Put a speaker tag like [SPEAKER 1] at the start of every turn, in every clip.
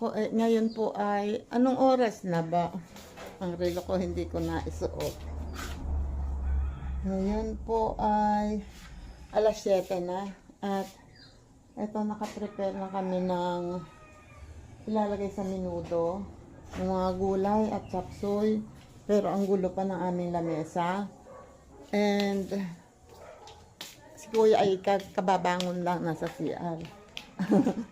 [SPEAKER 1] Ako, ngayon po ay, anong oras na ba? Ang relo ko hindi ko na isuot. Ngayon po ay alas 7 na. At eto, nakaprepare na kami ng ilalagay sa minuto. Ng mga gulay at chapsuy. Pero ang gulo pa ng aming lamesa. And si Kuya ay kababangon lang nasa CR.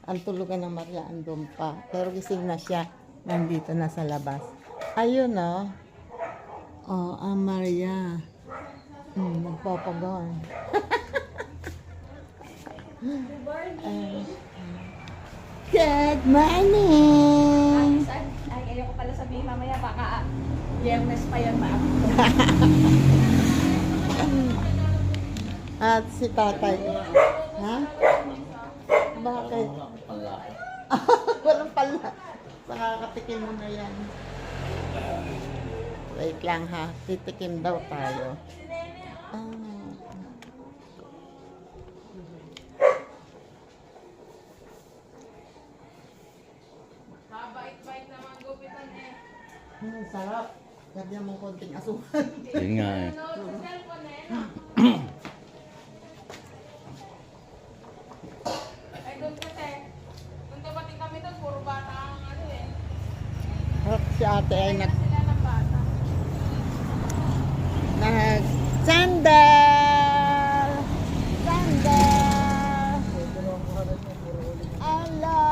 [SPEAKER 1] Ang tulugan ng Maria andun pa. Pero gising na siya. Nandito na sa labas. Ayun o. Oh, ang Maria. Nagpapagaan. Good morning!
[SPEAKER 2] Ay, ayoko pala sabihin mamaya, baka Biyernes pa yan, ma'am.
[SPEAKER 1] At si tatay. Ha? Bakit? Walang pala. Nakakatikim mo na yan. Wait lang ha. Titikim daw tayo.
[SPEAKER 2] Bait-bait naman gupitan eh.
[SPEAKER 1] Sarap. Lagyan mong konting asukal.
[SPEAKER 3] Yun nga eh.
[SPEAKER 2] Ay, doon kasi. Nung dumating kami doon, puro bata ang ano eh.
[SPEAKER 1] Si ate ay
[SPEAKER 2] Kaya sila ng bata.
[SPEAKER 1] sandal! Sandal! Hello!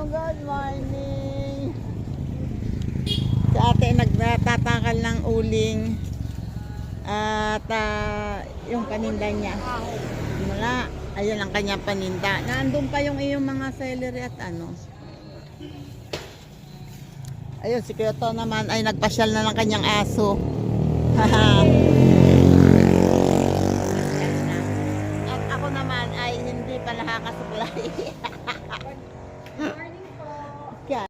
[SPEAKER 1] Good morning! Si ate ay nagtatakal ng uling. At yung paninda niya. Wala. Ayun ang kanyang paninda. Nandun pa yung iyong mga celery at ano. Ayun, si Kyoto naman ay nagpasyal na ng kanyang aso. At ako naman ay hindi pa nakakasuklay.
[SPEAKER 2] Morning po.
[SPEAKER 1] Kaya,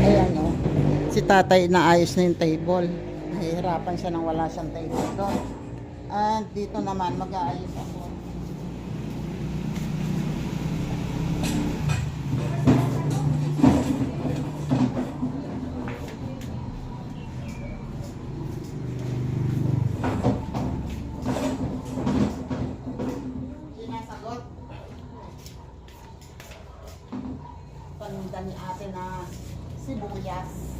[SPEAKER 1] ayan o. Si tatay naayos na yung table. Nahihirapan siya nang wala siyang table doon. At dito naman mag-aayos ako. Sinasagot. Paninda ni ate na sibuyas.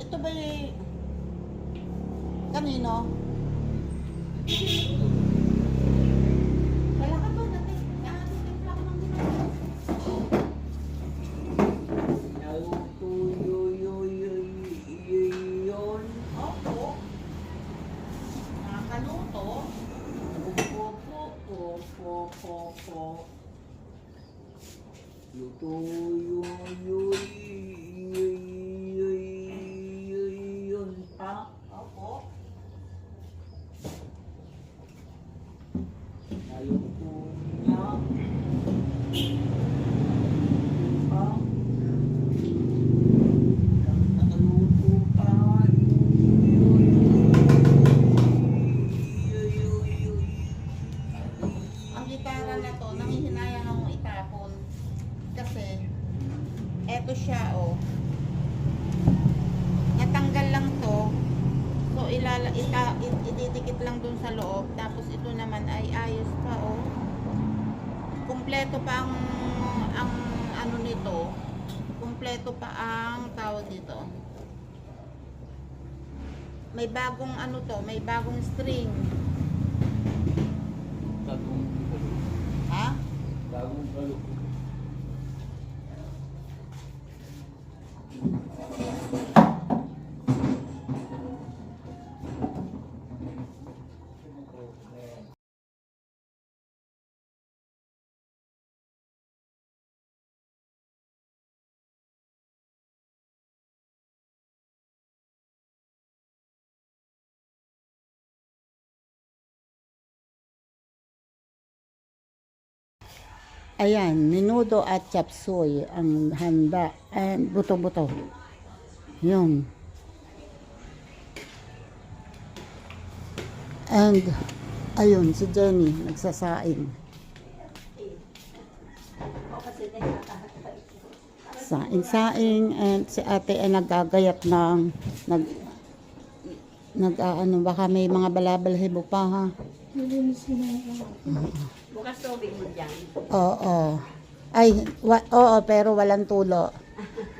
[SPEAKER 1] Ito ba kanino? Wala ka to, natin. Nakatimpla ko ng ginagawa. Opo. Nakakaluto. Opo. Ang gitara na to, nanghihinayang akong itapon. Kasi, eto siya, oh. Natanggal lang to. So, ididikit lang dun sa loob. Tapos, ito naman ay ayos pa, oh. Kumpleto pa ang ano nito. Kumpleto pa ang tawag dito. May bagong ano to, may bagong string. Ha?
[SPEAKER 3] Bagong balo.
[SPEAKER 1] Ayan, menudo at chop suey ang handa. And buto-buto. Yun. And, ayun, si Jenny, nagsasaing. Saing-saing, and si ate ay naggagayat ng, ano, baka may mga balabalhibo pa, ha?
[SPEAKER 3] Bukas tubig mo dyan.
[SPEAKER 1] Oo. Ay, oo, pero walang tulo.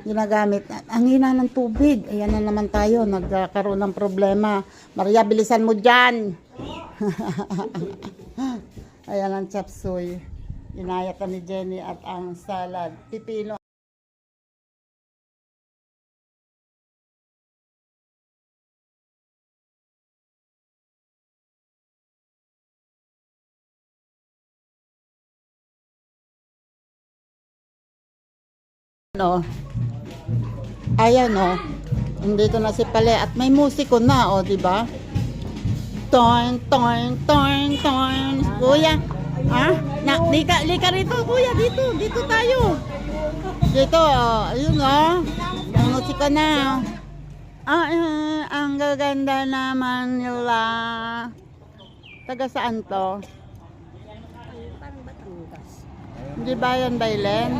[SPEAKER 1] Ginagamit. Ang hina ng tubig. Ayan na naman tayo. Nagkakaroon ng problema. Maria, bilisan mo dyan. Ayan ang chop suey. Inayat ni Jenny at ang salad. Pipino. No. Ayan no. Nandito na si Pale at may musiko na, di ba? Toing, toing, toing, toing. Kuya, ha? Lika rito, kuya, dito tayo. Dito, ayun may musiko na. Ang gaganda naman nila. Taga saan to?
[SPEAKER 3] Parang Batangas.
[SPEAKER 1] Hindi ba yan Bailen?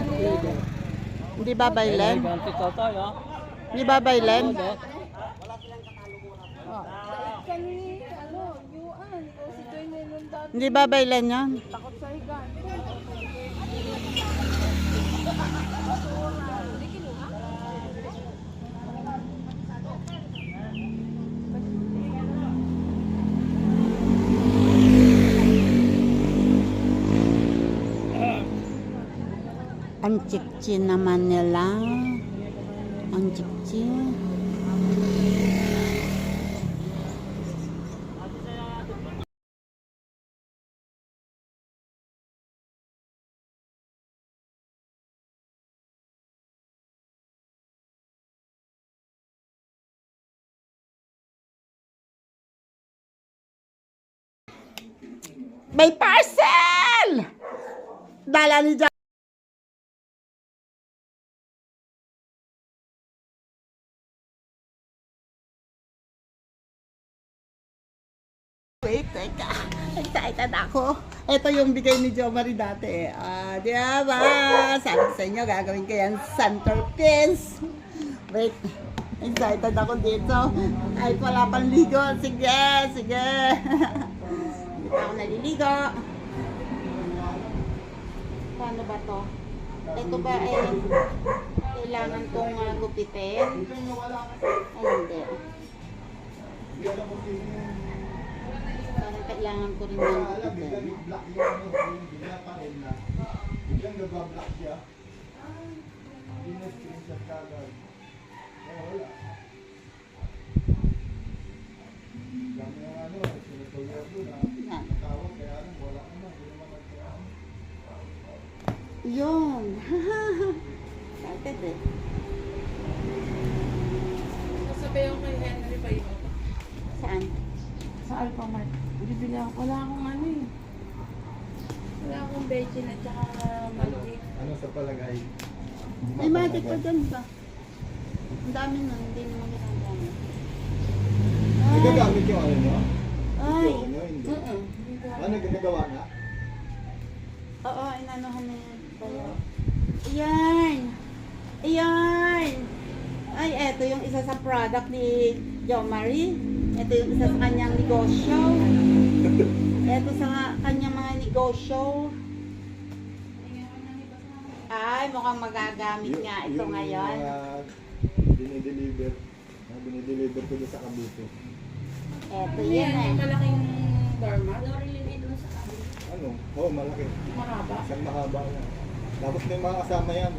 [SPEAKER 1] Hindi ba Bailen? Hindi ba Bailen? Hindi ba Bailen yan?
[SPEAKER 2] Takot sa higan.
[SPEAKER 1] Ang chikchin naman nila. Ang chikchin. May parcel! Dala ni Jack. Wait, teka. Excited ako. Ito yung bigay ni Jo Marie dati. Di ba? Sabi ko sa inyo, gagawin ko yan centerpiece. Wait. Excited ako dito. Ay, wala pang ligo. Sige. Hindi pa ako naliligo. Paano ba to? Ito ba kailangan kong gupitin? Ay, hindi. Parang kailangan ko rin ng gupitin. Yun. Excited eh.
[SPEAKER 2] Sasabihin ko kay Henry pa yun.
[SPEAKER 1] Saan?
[SPEAKER 2] Sa Alphamart. Bibili ako. Wala akong ano eh. Wala akong bechin at saka magic.
[SPEAKER 4] Ano sa palagay?
[SPEAKER 1] May magic pa dyan ba? Ang dami na, hindi naman ginagamit.
[SPEAKER 4] Nagagamit yung ano nyo?
[SPEAKER 1] Ay!
[SPEAKER 4] Yung ano, hindi. Ano ginagawa na?
[SPEAKER 1] Oo, inanuhan na yan. Ayan! Ayan! Ay, eto yung isa sa product ni Jo Marie. Ito yung isa sa kanyang negosyo. Ito sa kanyang mga negosyo. Ay, mukhang magagamit nga ito ngayon.
[SPEAKER 4] Dinideliver ko doon sa Cavite.
[SPEAKER 1] Eto
[SPEAKER 2] Ano
[SPEAKER 1] yan
[SPEAKER 2] yan?
[SPEAKER 1] eh.
[SPEAKER 2] Yung malaking doormat?
[SPEAKER 4] Ano? Oo, malaki.
[SPEAKER 2] Mahaba.
[SPEAKER 4] Isang mahaba yan. Tapos may mga kasama yan.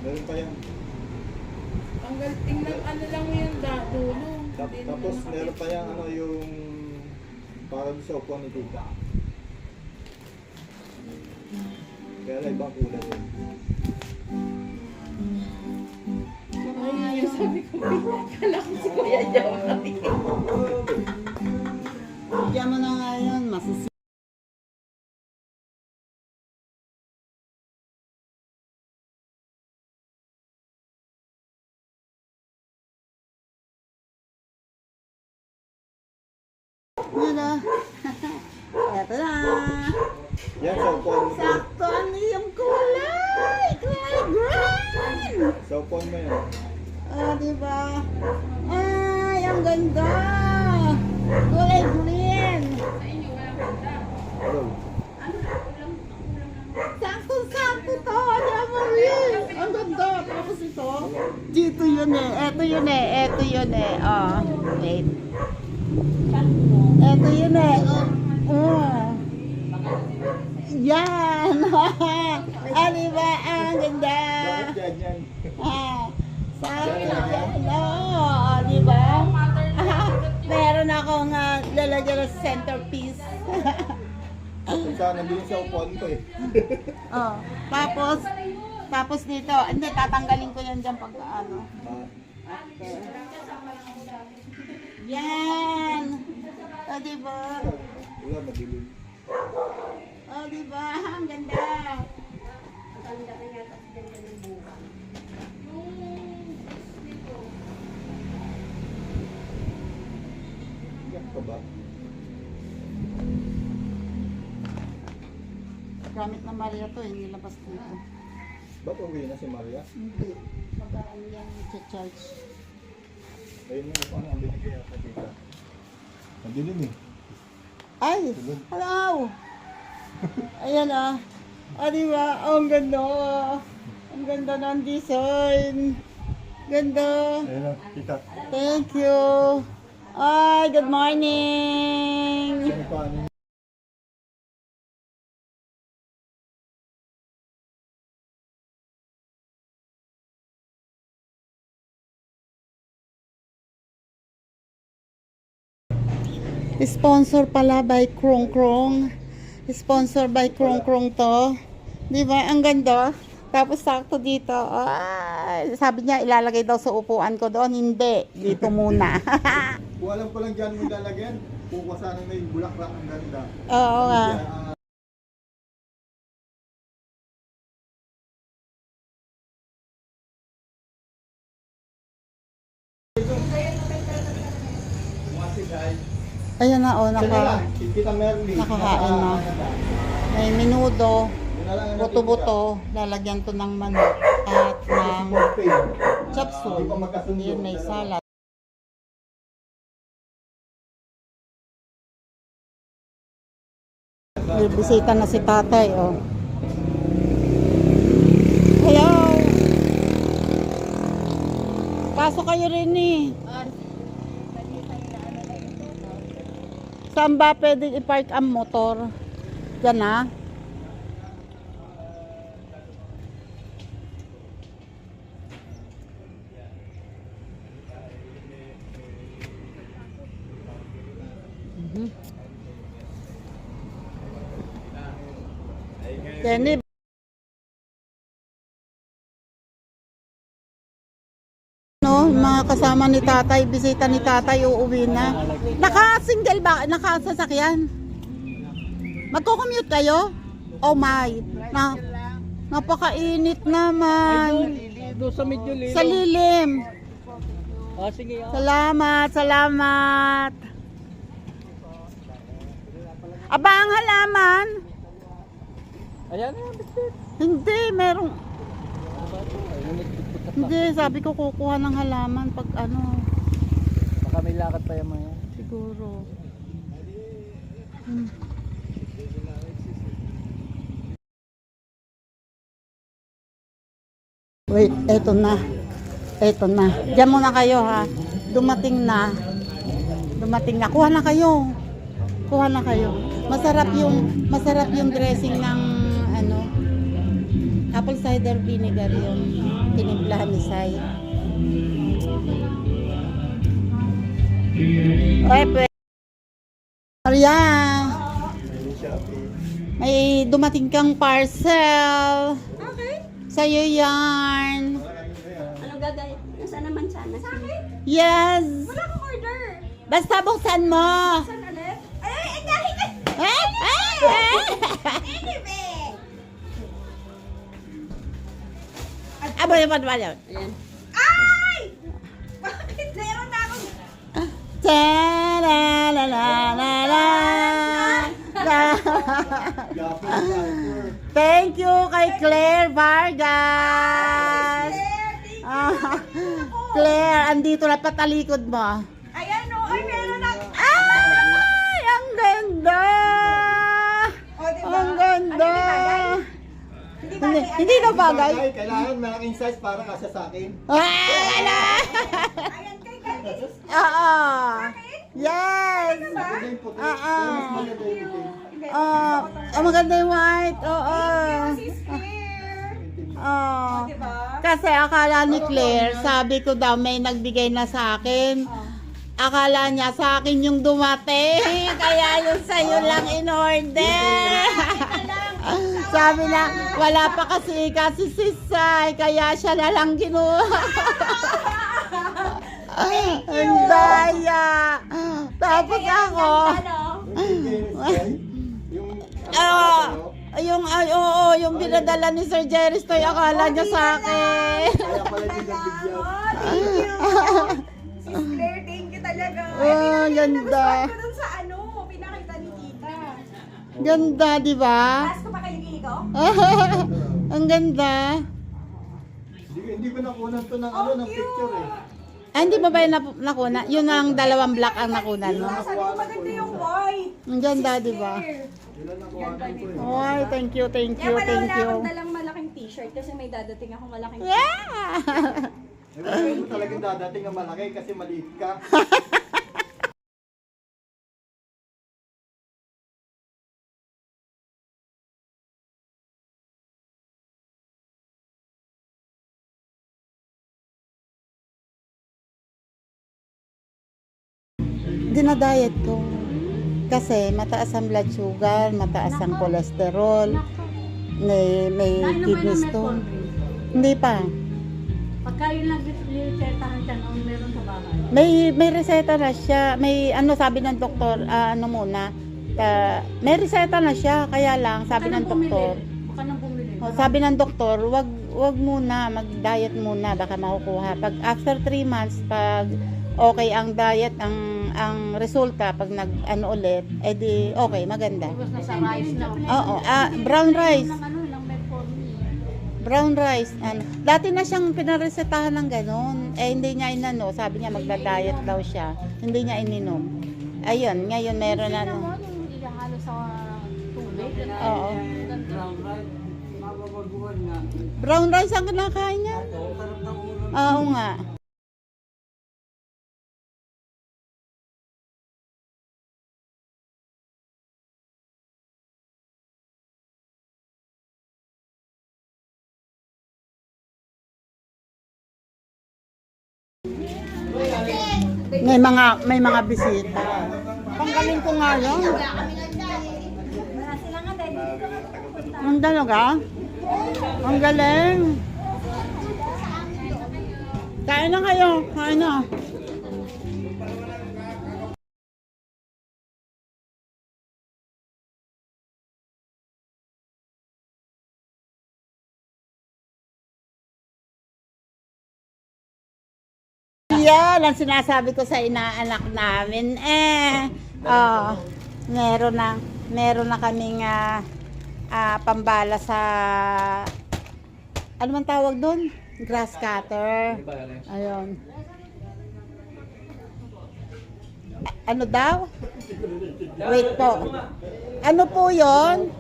[SPEAKER 4] Meron pa yan.
[SPEAKER 2] Ang tingnan ano lang yung dulo. Hindi
[SPEAKER 4] Tapos
[SPEAKER 2] naman
[SPEAKER 4] meron pa yan ano yung para sa upuan ni Tita. Kaya na ibang kulay yun.
[SPEAKER 2] Ay, yung sabi ko, kala ko si Kuya Joe.
[SPEAKER 1] Diyan mo na ngayon, masisi. Yan na. Eto na.
[SPEAKER 4] Yan sa upuan mo.
[SPEAKER 1] Sakto ang iyong kulay. Kulay green.
[SPEAKER 4] Sa upuan mo yan.
[SPEAKER 1] Ah, diba? Ay, ang ganda. Kulay green.
[SPEAKER 4] Hello.
[SPEAKER 1] Sakto-sakto to. Marie. Ang ganda. Tapos ito. Dito yun eh. Eto yun eh. Eto yun eh. Oh, wait. Eto yun eh. Oh. Yan. Ah, diba? Ang ganda.
[SPEAKER 4] Bakit yan yan?
[SPEAKER 1] Ah, sakto yan. Oh, diba? Meron akong lalagyan ng centerpiece.
[SPEAKER 4] Sana din sa upuan ko eh.
[SPEAKER 1] Oh, tapos dito, hindi, tatanggalin ko yan dyan pagka ano. Yan! O, diba?
[SPEAKER 4] Wala, madilim.
[SPEAKER 1] O, diba? Ang ganda!
[SPEAKER 4] Yan ka ba?
[SPEAKER 1] Gamit na Maria to, hindi labas dito.
[SPEAKER 4] Ba't uwi na si Maria?
[SPEAKER 1] Hindi. Pag-ano yan, charge.
[SPEAKER 4] Ayun yung upuan ang binigay ako dito. Madilim eh.
[SPEAKER 1] Ay! Hello! Ayan ah. Ah, diba? Oh, ang ganda. Ang ganda ng design. Ganda.
[SPEAKER 4] Ayun na, kita.
[SPEAKER 1] Thank you. Ay, good morning.
[SPEAKER 4] Saan pa ano?
[SPEAKER 1] Sponsor pala by Krong Krong. Sponsor by Krong Krong to. Di ba? Ang ganda. Tapos sakto dito. Ay, sabi niya ilalagay daw sa upuan ko doon. Hindi. Dito muna.
[SPEAKER 4] Kung alam ko lang dyan mo lalagyan, kung sana may bulaklak ang ganda.
[SPEAKER 1] Oo nga.
[SPEAKER 4] Kaya,
[SPEAKER 1] Ayan na, oh,
[SPEAKER 4] Kita Merly.
[SPEAKER 1] nakakain na. May minudo,
[SPEAKER 4] Yun na lang ang
[SPEAKER 1] buto-buto, lalagyan to ng manok at ng
[SPEAKER 4] natitira.
[SPEAKER 1] chop suey.
[SPEAKER 4] Hindi pa magkasundo.
[SPEAKER 1] Yun, may salad. May bisita na si tatay, oh. Hello! Pasok kayo rin eh. Saan ba pwedeng i-park ang motor? Diyan na. Jenny. No, mga kasama ni tatay, bisita ni tatay, uuwi na. Naka-single ba? Naka-sasakyan? Magko-commute kayo? Oh my. Napakainit naman.
[SPEAKER 5] Doon sa medyo lilo.
[SPEAKER 1] Sa lilim.
[SPEAKER 5] Ah, sige.
[SPEAKER 1] Salamat, salamat. Aba, ang halaman?
[SPEAKER 5] Ayan, ayan, bitit.
[SPEAKER 1] Hindi, merong...
[SPEAKER 5] Ano ba ito? Ayun, nagtutut na
[SPEAKER 1] Hindi, sabi ko kukuha ng halaman pag ano,
[SPEAKER 5] baka may lakad pa yung mga yan.
[SPEAKER 1] siguro. Wait, eto na. Eto na. Diyan muna kayo ha. Dumating na. Dumating na. Kuha na kayo. Kuha na kayo. Masarap yung dressing ng ano, apple cider vinegar yung tinimplahan ni Sai. Oy, Maria, may dumating kang parcel.
[SPEAKER 3] Okay.
[SPEAKER 1] Sa'yo yan.
[SPEAKER 3] Ano gagawin? Nasaan naman sana? Sa akin?
[SPEAKER 1] Yes.
[SPEAKER 3] Wala akong order.
[SPEAKER 1] Basta buksan mo.
[SPEAKER 3] Saan ulit? Ay, dahil ka! Anyway!
[SPEAKER 1] Abo yung padwala.
[SPEAKER 3] Ayan. Ay! Bakit? Meron na akong...
[SPEAKER 1] Ta la la la la la Thank you kay Claire Vargas. Ah, Claire, andito na patalikod mo.
[SPEAKER 3] Ayan o. Ay, meron na.
[SPEAKER 1] Ay, ang ganda!
[SPEAKER 3] O, diba?
[SPEAKER 1] Ang ganda!
[SPEAKER 3] Hindi ba?
[SPEAKER 1] Hindi na bagay.
[SPEAKER 4] Kailangan malaking size para kasya sa akin.
[SPEAKER 1] Wala!
[SPEAKER 3] Ayan, kay Candy.
[SPEAKER 1] Oo. Yes!
[SPEAKER 4] Maganda yung puti.
[SPEAKER 1] Ah,
[SPEAKER 4] Pero
[SPEAKER 1] ah.
[SPEAKER 4] mas maganda yung itim.
[SPEAKER 1] Oh, maganda yung white. Oo.
[SPEAKER 3] Sis Claire.
[SPEAKER 1] Oh.
[SPEAKER 3] Diba?
[SPEAKER 1] Kasi akala ni Claire, sabi ko daw may nagbigay na sa akin. Akala niya sa akin yung dumating. Kaya yung sa'yo lang in order. Sabi na, wala pa kasi Sisay. Kaya siya na lang kinuha. Ang daya. Tapos ako. Yung pinadala ni Sir Jerry Stoy, akala niya sa akin.
[SPEAKER 4] Kaya pala hindi nagbigyan.
[SPEAKER 3] Thank you. Sis Claire, thank you talaga.
[SPEAKER 1] Oh, ganda.
[SPEAKER 3] Nagustuhan ko dun sa pinakita ni Tita.
[SPEAKER 1] Ganda, di ba?
[SPEAKER 3] Last ko pa kayo ko?
[SPEAKER 1] Ang ganda.
[SPEAKER 4] Hindi ko nakunan to ng ng picture eh.
[SPEAKER 1] Ay, hindi ba ba yung nakuna? Yun ang dalawang black ang nakunan mo.
[SPEAKER 3] Sabi ko maganda yung white.
[SPEAKER 1] Ang ganda, di ba?
[SPEAKER 4] Yun ang nakuhanan ko eh.
[SPEAKER 1] Ay, thank you, thank
[SPEAKER 3] Kaya
[SPEAKER 1] you,
[SPEAKER 3] pala
[SPEAKER 1] thank
[SPEAKER 3] wala
[SPEAKER 1] you.
[SPEAKER 3] akong dalang malaking t-shirt kasi may dadating akong malaking t-shirt.
[SPEAKER 1] Yeah!
[SPEAKER 4] Hindi mo talagang dadating ang malaki kasi maliit ka.
[SPEAKER 1] Dinadiet ko. Kasi mataas ang blood sugar, mataas ang cholesterol, may kidney stone. Hindi pa.
[SPEAKER 2] Pagka yun lang resetahan siya noon meron sa bahay.
[SPEAKER 1] May reseta na siya. May sabi ng doktor, may reseta na siya, kaya lang sabi ng doktor,
[SPEAKER 2] Baka nang bumili.
[SPEAKER 1] sabi ng doktor, wag muna, mag-diet muna, baka makukuha. Pag after 3 months, pag okay ang diet, ang resulta, pag ulit, edi okay, maganda.
[SPEAKER 2] Tapos nasa rice na.
[SPEAKER 1] Oo, brown rice.
[SPEAKER 2] Lang metformin.
[SPEAKER 1] Brown rice. Dati na siyang pinaresetahan ng ganun. Hindi niya inano. Sabi niya magda-diet daw siya. Hindi niya ininom. Ayun, ngayon meron na.
[SPEAKER 2] Ano mo yung ihalo sa tubig?
[SPEAKER 1] Oo. Brown rice ang kinakain niya. Oo nga. May mga bisita. Panggaling ko nga yun.
[SPEAKER 3] Wala sila nga dahil dito ka pupunta.
[SPEAKER 1] Ang talaga? Ang galing. Kain na kayo. Kain na. Yan ang sinasabi ko sa inaanak namin. Meron na kaming pambala sa ano man tawag doon? Grass cutter. Ayun. Ano daw? Wait po. Ano po 'yon?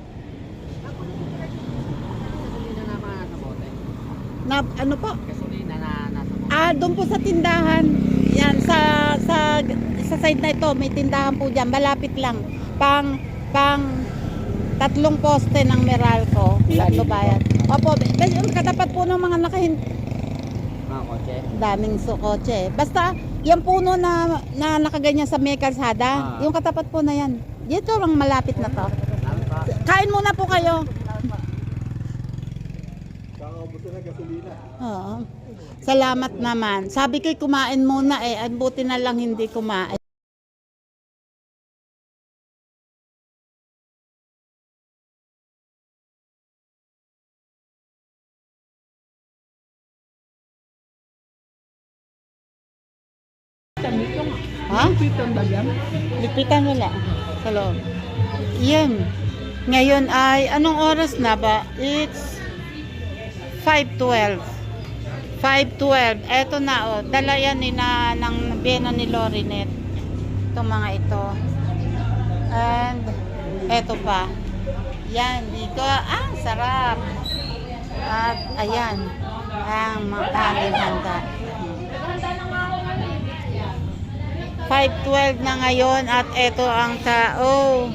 [SPEAKER 1] Ano po? Doon po sa tindahan. Yan, sa side na ito, may tindahan po dyan. Malapit lang. Pang 3 poste ng Meralco. Sa Lubayan. Opo, yung katapat po ng mga
[SPEAKER 5] kotse.
[SPEAKER 1] daming kotse. Basta, yung puno na nakaganyan sa may kalsada, yung katapat po na yan. Dito lang malapit na to. Kain muna po kayo.
[SPEAKER 4] Kakabuto na gasolina.
[SPEAKER 1] Oo. Salamat naman. Sabi ko'y kumain muna ang buti na lang hindi kumain. Ha? Lipitan nila sa loob. Yan. Ngayon ay, anong oras na ba? It's 5:12. 5:12. Eto na, oh. Dala yan ng biyeno ni Lorinet. Itong mga ito. And, eto pa. Yan, dito. Ah, sarap. At, ayan. Ang aming handa. 5:12 na ngayon at eto ang tao.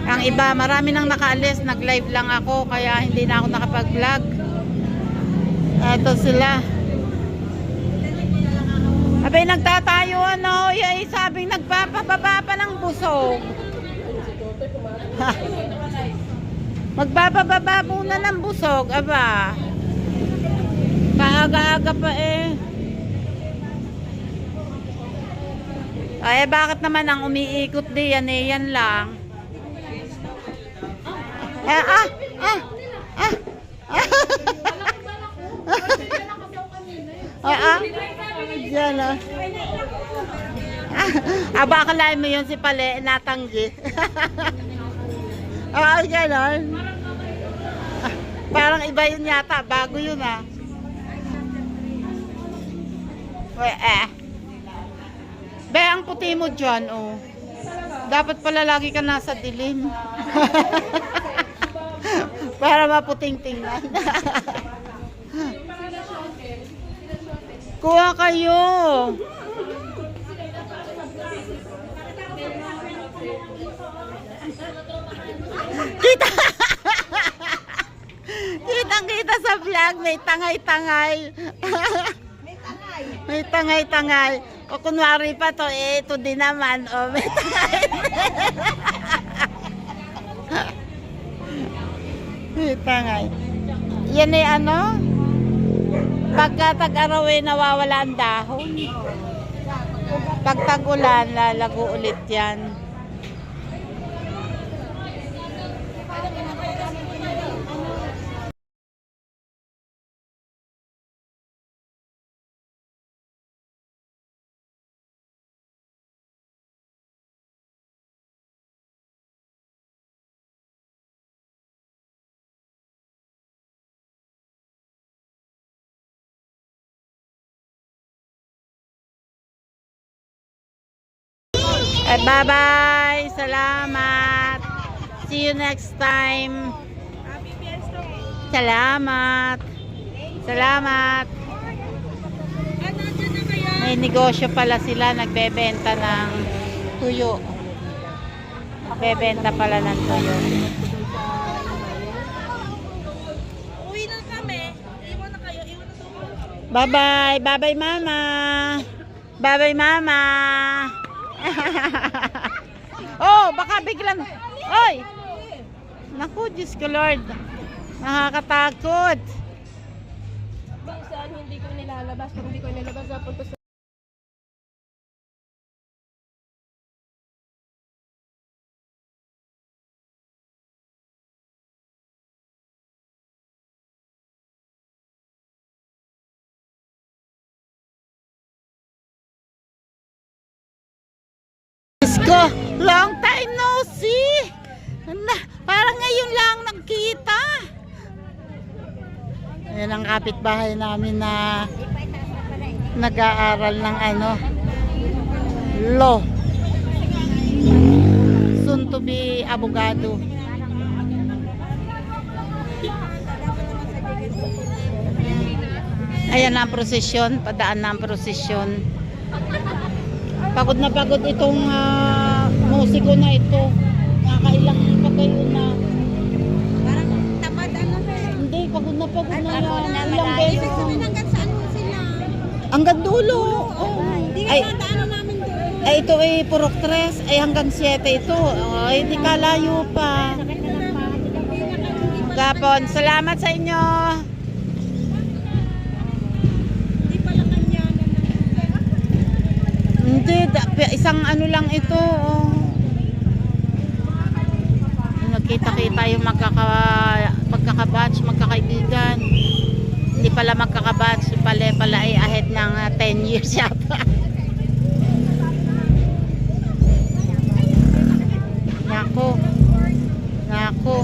[SPEAKER 1] Ang iba, marami nang nakaalis. Nag-live lang ako kaya hindi na ako nakapag-vlog. Eto sila. Abay, nagtatayo ano. Ay, sabing nagpapababa pa ng busog. Magbababa muna ng busog. Aba. Kaaga-aga pa eh. Ay, bakit naman ang umiikot diyan eh, yan lang. Yan ah. Aba, akalain mo yun si Pale, natanggi. Ganon. Parang iba yun yata, bago yun ah. Be, ang puti mo dyan, oh. Dapat pala lagi ka nasa dilim. Para maputing tingnan. Kuha kayo. Kita. Kitang-kita sa vlog, may tangay-tangay. May tangay-tangay. O kunwari pa to, eh, ito din naman. O, may tangay. May tangay. Yan eh, ano? Pagka tag-araw eh, nawawala ang dahon. Pag tag-ulan, lalago ulit yan. Bye-bye. Salamat. See you next time. Salamat. Salamat. May negosyo pala sila. Nagbebenta ng tuyo. Nagbebenta pala ng tuyo.
[SPEAKER 3] Uwi na kami. Iwan na kayo. Iwan na tumo.
[SPEAKER 1] Bye-bye. Bye-bye, mama. Bye-bye, mama. Oh, baka biglang. Oy! Naku, Diyos ko Lord. Nakakatakot.
[SPEAKER 2] Minsan hindi ko nilalabas. Kung hindi ko nilalabas, napunta sa
[SPEAKER 1] Ko, long time no see. Parang ngayon lang nagkita. Ayan ang kapitbahay namin na nag-aaral ng ano, law. Soon to be abogado. Ayan na ang prosesyon, padaan na ang prosesyon. Pagod na pagod itong musiko na ito. Nakakailang pagayon na.
[SPEAKER 3] Parang tamad ano eh.
[SPEAKER 1] Hindi, pagod na yan. Ilang
[SPEAKER 3] Ibig
[SPEAKER 1] beses.
[SPEAKER 3] sabihin hanggang saan mo sila?
[SPEAKER 1] Hanggang dulo. Oh.
[SPEAKER 3] Hindi nga
[SPEAKER 1] Ay,
[SPEAKER 3] nadaanan namin doon.
[SPEAKER 1] ay, ito ay purok 3. Ay, hanggang 7 ito. Ay, hindi kalayo pa. Gapon, salamat sa inyo. Hindi, isang ano lang ito. Oh. Nagkita-kita yung magkakabatch, magkakaibigan. Hindi pala magkakabatch, pala ay ahead ng 10 years yata. Nako. Nako.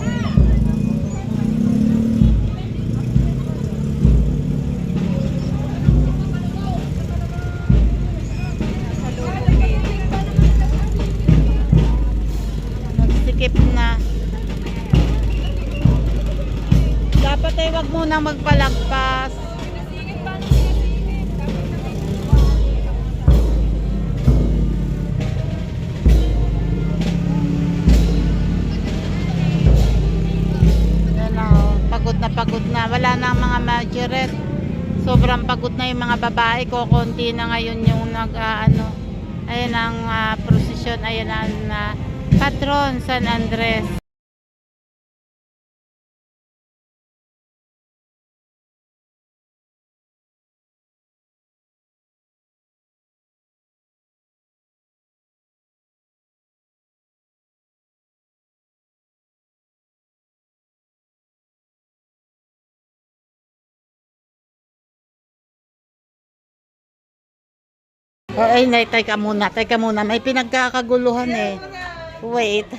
[SPEAKER 1] wag muna magpalagpas. Yan na, oh. Pagod na. Wala na ang mga majorette. Sobrang pagod na yung mga babae ko. Konti na ngayon yung ayan ang prosesyon. Ayan ang patron San Andres. Ay, teka muna. May pinagkakaguluhan eh. Wait.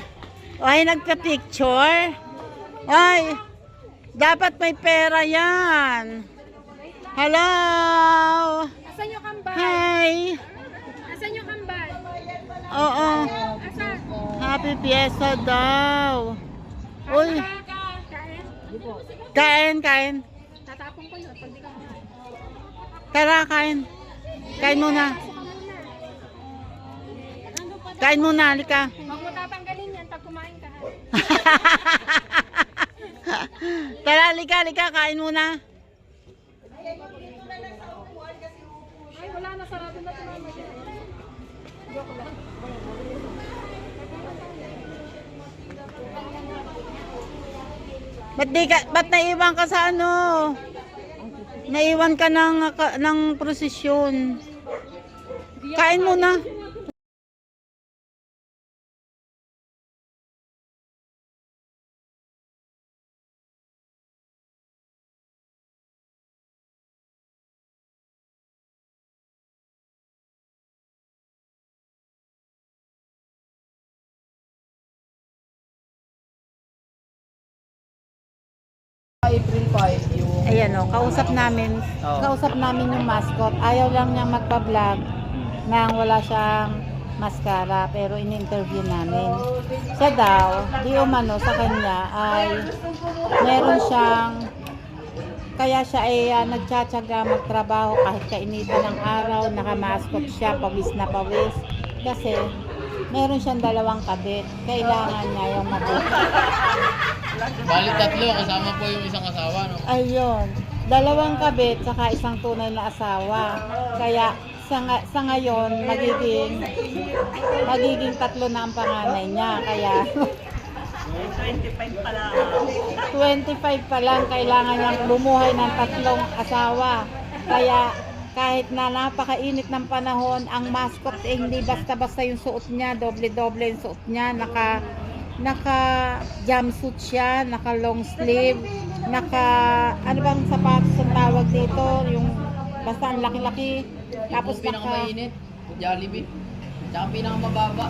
[SPEAKER 1] Ay, nagka-picture? Ay, dapat may pera yan. Hello?
[SPEAKER 3] Asan yung kambal?
[SPEAKER 1] Hi.
[SPEAKER 3] Asan yung kambal?
[SPEAKER 1] Oo.
[SPEAKER 3] Asan?
[SPEAKER 1] Happy Fiesta daw. Uy,
[SPEAKER 3] Kain?
[SPEAKER 1] kain.
[SPEAKER 3] Tatapon ko yun pag di ka kumain.
[SPEAKER 1] Tara, kain. Kain muna. Kain muna, halika.
[SPEAKER 3] Huwag mo tatanggalin yan pag kumain ka.
[SPEAKER 1] Tara, halika, kain muna.
[SPEAKER 3] Ay, wala na. Sarado na ito naman. Joke lang.
[SPEAKER 1] Ba't naiwan ka sa ano? Naiwan ka ng prosesyon. Kain muna.
[SPEAKER 5] April 5 yung...
[SPEAKER 1] Ayan o, kausap namin yung mascot. Ayaw lang niya magpa-vlog nang wala siyang maskara, pero in-interview namin. Siya daw, di umano sa kanya ay meron siyang, kaya siya ay nagtsatsaga magtrabaho kahit kainitan ng araw, nakamaskot siya, pawis na pawis. Kasi meron siyang 2 kabit, kailangan niya yung mabuti.
[SPEAKER 5] Bali 3, kasama po yung isang asawa, no?
[SPEAKER 1] Ayun, 2 kabit saka isang tunay na asawa. Kaya sa ngayon magiging 3 na ang panganay niya. Kaya 25 pa lang kailangan niyang bumuhay ng 3 asawa. Kaya kahit na napakainit ng panahon, ang mascot hindi basta-basta yung suot niya, doble-doble yung suot niya, naka jumpsuit siya, naka long sleeve, ano bang sapatos ang tawag dito, yung basta ang laki-laki, tapos
[SPEAKER 5] yung pinakamainit, Jollibee. Tsaka pinakamababa.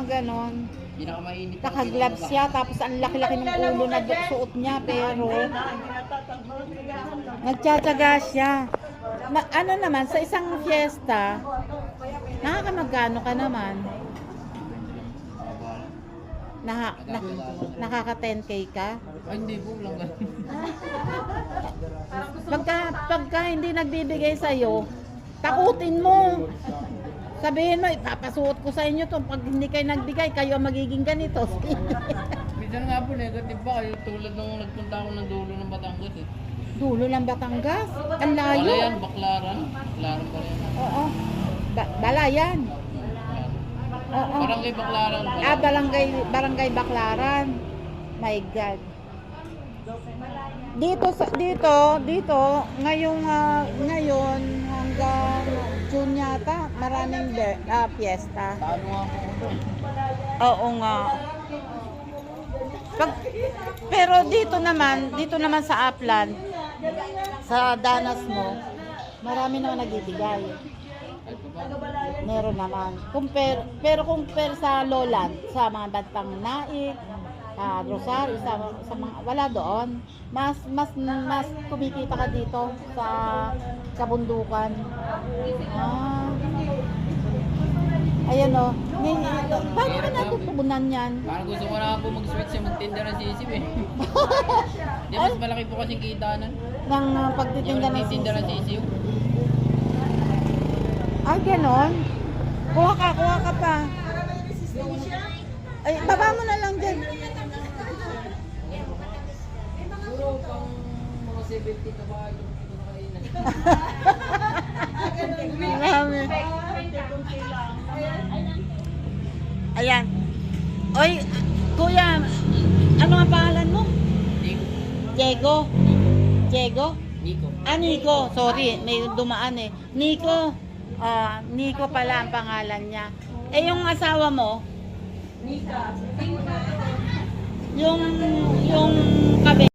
[SPEAKER 1] Ganon.
[SPEAKER 5] Pinakamainit.
[SPEAKER 1] Naka-gloves siya, tapos ang laki-laki ng ulo na suot niya, pero nagtsatsaga siya. Ano naman, sa isang fiesta, nakakamagkano ka naman? Nakaka 10k ka?
[SPEAKER 5] Ay, hindi po lang ganun.
[SPEAKER 1] Pagka hindi nagbibigay sa'yo, takutin mo. Sabihin mo, ipapasuot ko sa inyo to. Pag hindi kayo nagbigay, kayo magiging ganito.
[SPEAKER 5] Minsan nga po, negative pa. Kayo tulad nung nagpunta ako ng dulo ng Batangas eh.
[SPEAKER 1] Dulo ng Batangas? Ang
[SPEAKER 5] Wala
[SPEAKER 1] layo.
[SPEAKER 5] yan, Baklaran. Baklaran pa rin.
[SPEAKER 1] Oo. Balayan. Oo.
[SPEAKER 5] Barangay Baklaran.
[SPEAKER 1] Barangay Baklaran. My God. Dito ngayon hanggang June yata, maraming fiesta.
[SPEAKER 5] Talo nga po ko doon.
[SPEAKER 1] Oo nga. Pero dito naman sa Upland, sa danas mo, marami naman nagbibigay. Meron naman. Pero compare sa Lowland, sa mga bantang Naik, Rosario, sa mga wala doon. Mas kumikita ka dito sa kabundukan. Ayan o. Paano ka natutunan yan?
[SPEAKER 5] Parang gusto ko na po mag-switch sa magtinda ng sisig eh. Di mas malaki po kasing kita nun.
[SPEAKER 1] Ng
[SPEAKER 5] Yung
[SPEAKER 1] pagtitinda ng
[SPEAKER 5] nagtitinda ng
[SPEAKER 1] sisig.
[SPEAKER 5] sisig.
[SPEAKER 1] Ay, ganon. Kuha ka pa. Ay, baba mo na lang dyan.
[SPEAKER 5] Siguro pang mga 70 na ba yung pinakainan.
[SPEAKER 1] Marami. Ayan. Oy, kuya, ano ang pangalan mo?
[SPEAKER 5] Nico.
[SPEAKER 1] Diego. Diego?
[SPEAKER 5] Nico.
[SPEAKER 1] Ah, Nico. Sorry, may dumaan eh. Nico. Nico pala ang pangalan niya. Eh, yung asawa mo? Yung kabe.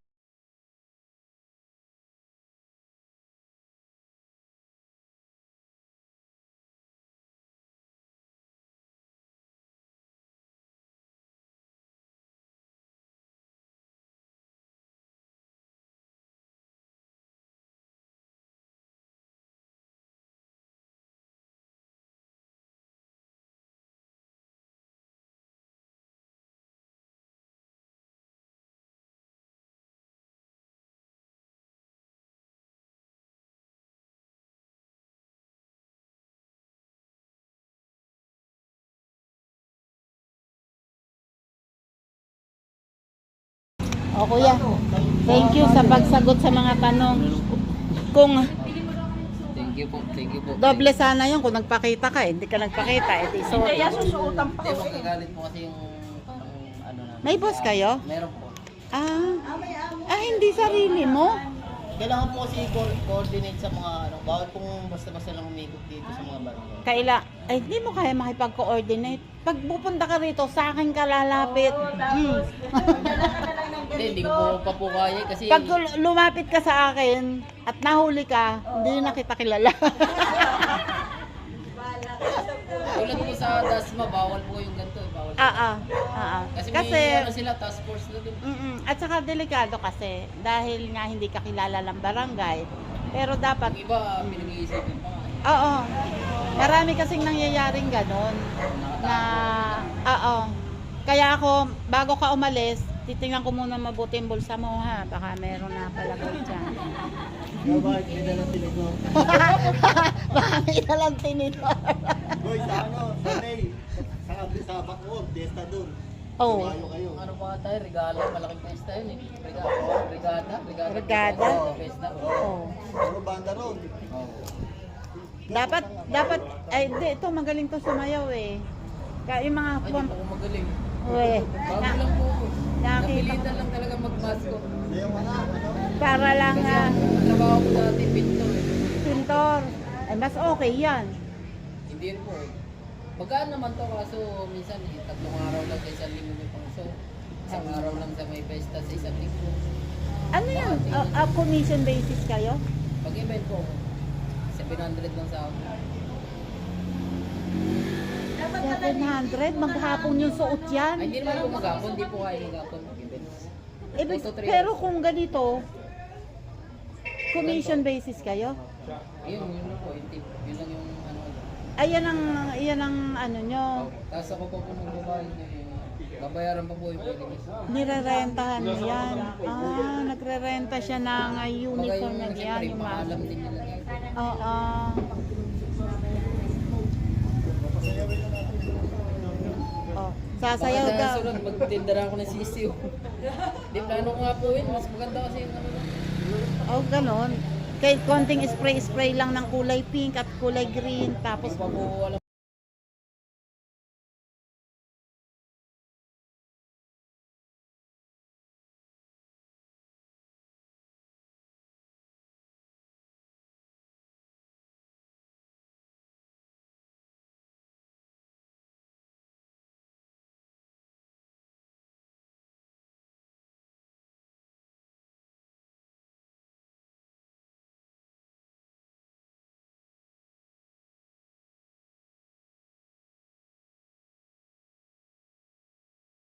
[SPEAKER 1] O kuya, thank you sa pagsagot sa mga tanong. Kung
[SPEAKER 5] Thank you po. Thank you po.
[SPEAKER 1] doble sana yun kung nagpakita ka eh. Hindi ka nagpakita eh. Di sorry.
[SPEAKER 5] Hindi, magagalit po kasi yung ano na.
[SPEAKER 1] May boss kayo?
[SPEAKER 5] Meron po.
[SPEAKER 1] Hindi sarili mo.
[SPEAKER 5] Kailangan po kasi coordinate sa mga ano, bawal pong basta-basta lang umikot dito sa mga barangay.
[SPEAKER 1] Hindi mo kaya makipag-coordinate. Pag pupunta ka rito, sa akin ka lalapit.
[SPEAKER 5] Hindi ko po pa po kaya kasi
[SPEAKER 1] Pag lumapit ka sa akin at nahuli ka, hindi na kita kilala.
[SPEAKER 5] tulad po sa DASMA, bawal po yung ganito. Bawal. Kasi may ano sila, task force na din.
[SPEAKER 1] At saka delikado kasi dahil nga hindi ka kilala ng barangay. Pero dapat,
[SPEAKER 5] Yung iba, pinag-iisipin pa nga.
[SPEAKER 1] oo, marami kasing nangyayaring ganon. Kaya ako, bago ka umalis, titingnan ko muna mabuti yung bulsa mo ha. Baka meron na palagay dyan.
[SPEAKER 4] Bakit may dalang tinigor?
[SPEAKER 1] Baka may dalang tinidor.
[SPEAKER 4] Boy, sa ano? Sa May. Sa Bacoor, Fiesta dun.
[SPEAKER 1] Oh.
[SPEAKER 4] Tumayo kayo.
[SPEAKER 5] Ano pa tayo, regalo, malaking pesta yun eh. Regada.
[SPEAKER 1] Regada?
[SPEAKER 5] Oo, pesta.
[SPEAKER 1] Oh.
[SPEAKER 4] Puro banda ron.
[SPEAKER 1] Dapat, ito magaling to sumayaw eh. Kaya yung mga,
[SPEAKER 5] Ay, di po ako magaling. Bago
[SPEAKER 1] na,
[SPEAKER 5] lang po ako.
[SPEAKER 1] nakita
[SPEAKER 5] Napilitan lang talaga mag-masko.
[SPEAKER 4] Yung mga ano?
[SPEAKER 1] para lang
[SPEAKER 5] Kasi ang trabaho ko dati, pintor eh.
[SPEAKER 1] pintor. Ay, mas okay yan.
[SPEAKER 5] Hindi rin po eh. Magaan naman to kaso minsan eh, 3 araw lang sa isang linggo may pangso. Isang araw lang sa may pesta sa isang linggo.
[SPEAKER 1] Ano yan? Commission basis kayo?
[SPEAKER 5] Pag-event po, 700 lang sa ako.
[SPEAKER 1] 700? Maghapon yung suot
[SPEAKER 5] Ay,
[SPEAKER 1] yan.
[SPEAKER 5] hindi naman po mag-apon, hindi po kaya mag-apon mag-event.
[SPEAKER 1] Pero kung ganito, commission basis kayo?
[SPEAKER 5] Yun lang po, yung tip. Yun lang yung ano.
[SPEAKER 1] Yan ang ano nyo.
[SPEAKER 5] Tapos ako po nagbabayad eh. Babayaran pa po yung pilinis.
[SPEAKER 1] Nirerentahan mo yan. Nagre-renta siya ng uniform na
[SPEAKER 5] Bagay
[SPEAKER 1] yan.
[SPEAKER 5] yung
[SPEAKER 1] Yung mga...
[SPEAKER 5] paalam din nila.
[SPEAKER 1] Oo. Oh, sasayaw
[SPEAKER 5] Baka
[SPEAKER 1] daw.
[SPEAKER 5] sa sunod, magtindara ako ng sisiw. Di plano ko nga po yun, mas maganda kasi yung ano.
[SPEAKER 1] Oh, ganon. Kahit konting spray-spray lang ng kulay pink at kulay green. Tapos
[SPEAKER 5] Pa po alam.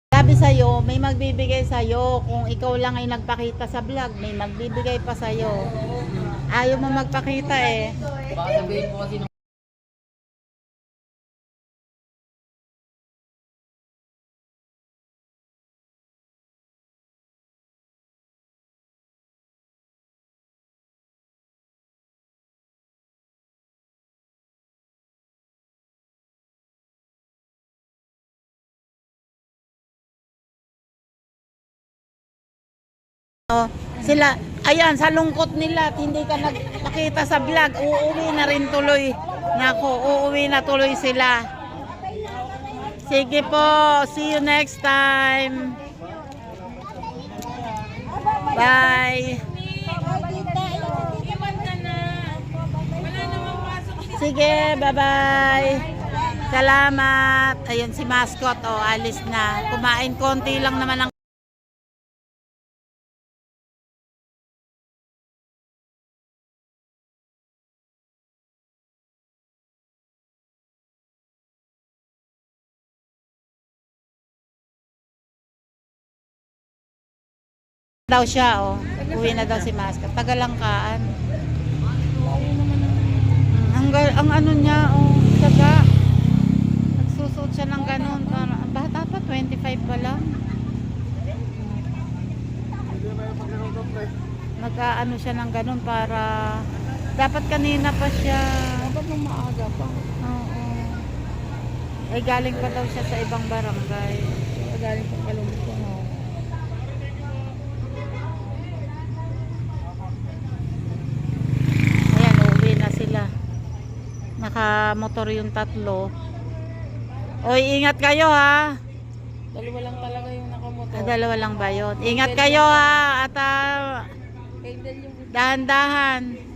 [SPEAKER 1] sabi sa'yo, may magbibigay sa'yo. Kung ikaw lang ay nagpakita sa vlog, may magbibigay pa sa'yo. Ayaw mo magpakita eh.
[SPEAKER 5] Baka sabihin po kasi
[SPEAKER 1] Oh, sila, ayan, sa lungkot nila, at hindi ka nagpakita sa vlog, uuwi na rin tuloy. Nako, uuwi na tuloy sila. Sige po, see you next time. Bye. Sige, bye-bye. Salamat. Ayun si mascot, oh, alis na. Kumain konti lang naman ang daw siya, oh. Uwi na daw si mascot. Tagalangkaan. Ang ano niya, oh, daga. Nagsusuot siya ng ganun. Para, bata pa, 25 pa lang. Nag-ano siya ng ganun para, dapat kanina pa siya.
[SPEAKER 2] Dapat nung maaga pa.
[SPEAKER 1] Oo. Ay, galing pa daw siya sa ibang barangay.
[SPEAKER 2] Galing pang Kalungkot.
[SPEAKER 1] Ayan, uuwi na sila. Nakamotor yung tatlo. Oy, ingat kayo ha.
[SPEAKER 2] Dalawa lang talaga yung nakamotor.
[SPEAKER 1] Dalawa lang ba yun? Ingat kayo ha. At
[SPEAKER 2] Kay Del yung
[SPEAKER 1] dahan-dahan.